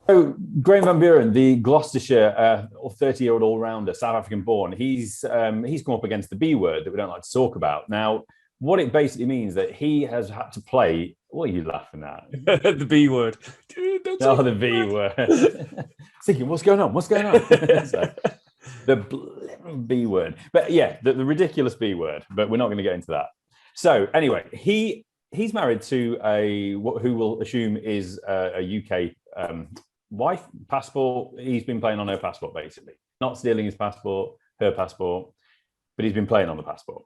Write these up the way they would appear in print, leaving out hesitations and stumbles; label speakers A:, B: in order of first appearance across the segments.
A: So Graeme van Buuren, the Gloucestershire 30-year-old all-rounder, South African born, he's come up against the B word that we don't like to talk about. Now, what it basically means that he has had to play. What are you laughing at?
B: The B word. Dude,
A: Oh, the B word. Thinking, what's going on? What's going on? So, the B word. But yeah, the ridiculous B word. But we're not going to get into that. So anyway, he's married to who we'll assume is a UK wife. Passport. He's been playing on her passport, basically, not stealing his passport, her passport, but he's been playing on the passport.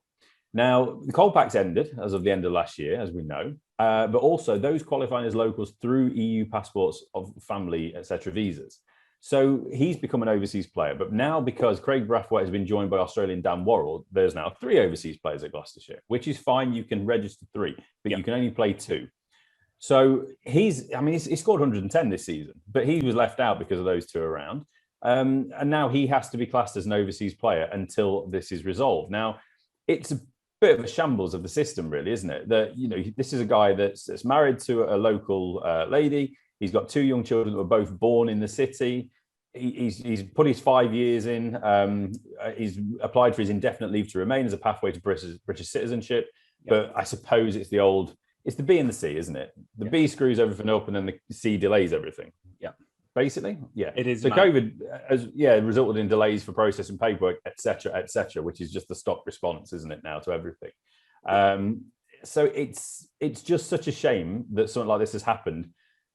A: Now, the kolpak's ended as of the end of last year, as we know, but also those qualifying as locals through EU passports of family, etc., visas. So he's become an overseas player. But now, because Craig Brathwaite has been joined by Australian Dan Worrell, there's now 3 overseas players at Gloucestershire, which is fine. You can register 3, but you can only play 2. So he scored 110 this season, but he was left out because of those 2 around. And now he has to be classed as an overseas player until this is resolved. Now, it's a bit of a shambles of the system, really, isn't it? That, this is a guy that's married to a local lady. He's got 2 young children that were both born in the city. He's put his 5 years in. He's applied for his indefinite leave to remain as a pathway to British citizenship. But I suppose it's the B and the C, isn't it? The B screws everything up, and then the C delays everything.
B: Yeah.
A: Basically, yeah,
B: it is.
A: So COVID has resulted in delays for processing paperwork, etc., which is just the stock response, isn't it, now to everything? So it's just such a shame that something like this has happened,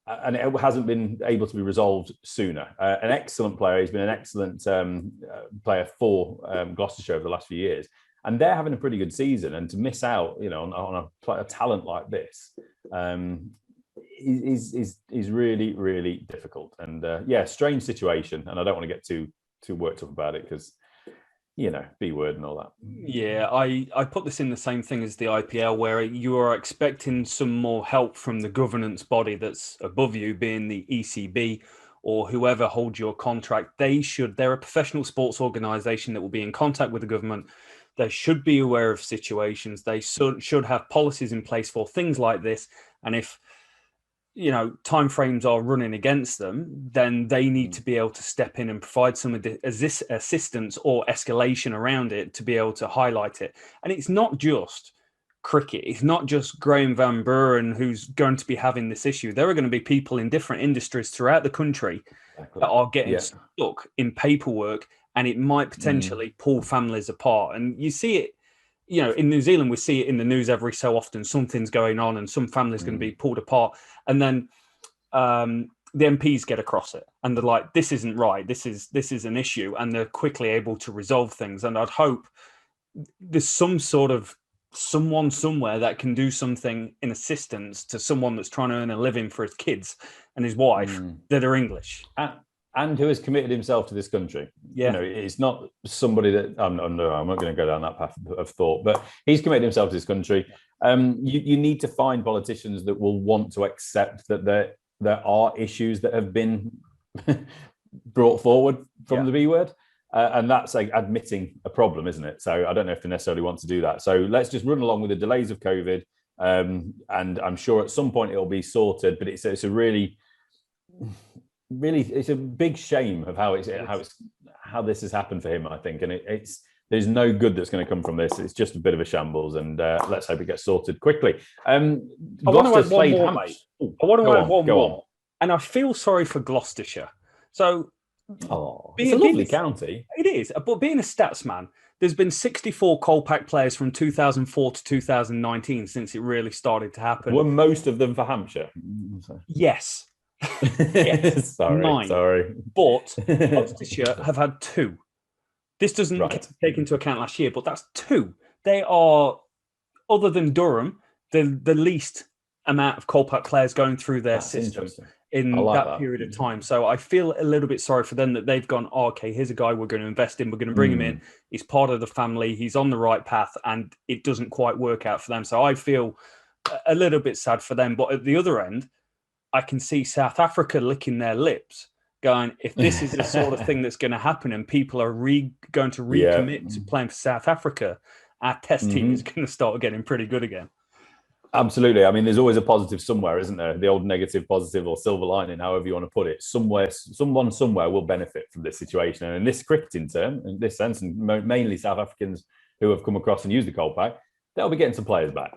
A: and it hasn't been able to be resolved sooner. An excellent player, he's been an excellent player for Gloucestershire over the last few years, and they're having a pretty good season. And to miss out, on a talent like this. Is really, really difficult, and strange situation. And I don't want to get too worked up about it because B word and all that.
B: Yeah, I put this in the same thing as the IPL, where you are expecting some more help from the governance body that's above you, being the ECB or whoever holds your contract. They're a professional sports organisation that will be in contact with the government. They should be aware of situations. They should have policies in place for things like this. And if timeframes are running against them, then they need to be able to step in and provide some assistance or escalation around it to be able to highlight it. And it's not just cricket. It's not just Graeme van Buuren who's going to be having this issue. There are going to be people in different industries throughout the country that are getting stuck in paperwork, and it might potentially pull families apart. And you see it, in New Zealand, we see it in the news every so often. Something's going on and some family's going to be pulled apart. And then the MPs get across it and they're like, this isn't right. This is an issue. And they're quickly able to resolve things. And I'd hope there's some sort of someone somewhere that can do something in assistance to someone that's trying to earn a living for his kids and his wife that are English.
A: And who has committed himself to this country. Yeah, it's not somebody that I'm not going to go down that path of thought, but he's committed himself to this country. You need to find politicians that will want to accept that there are issues that have been brought forward from the B word, and that's like admitting a problem, isn't it? So I don't know if they necessarily want to do that. So let's just run along with the delays of COVID, and I'm sure at some point it'll be sorted. But it's a really it's a big shame of how this has happened for him, I think, and there's no good that's going to come from this. It's just a bit of a shambles, and let's hope it gets sorted quickly.
B: I want to add one more, mate. I want to add one more, and I feel sorry for Gloucestershire. So,
A: it's a lovely county.
B: It is, but being a stats man, there's been 64 kolpak players from 2004 to 2019 since it really started to happen.
A: Were most of them for Hampshire?
B: Yes. Yes.
A: Sorry.
B: But Gloucestershire have had 2. This doesn't take into account last year, but that's 2. They are, other than Durham, the least amount of kolpak players going through their system in that period of time. So I feel a little bit sorry for them that they've gone, okay, here's a guy we're going to invest in. We're going to bring him in. He's part of the family. He's on the right path, and it doesn't quite work out for them. So I feel a little bit sad for them. But at the other end, I can see South Africa licking their lips, going, if this is the sort of thing that's going to happen and people are going to recommit to playing for South Africa, our test team is going to start getting pretty good again.
A: Absolutely. I mean, there's always a positive somewhere, isn't there? The old negative, positive, or silver lining, however you want to put it. Somewhere, someone somewhere will benefit from this situation. And in this cricketing term, in this sense, and mainly South Africans who have come across and used the kolpak, they'll be getting some players back.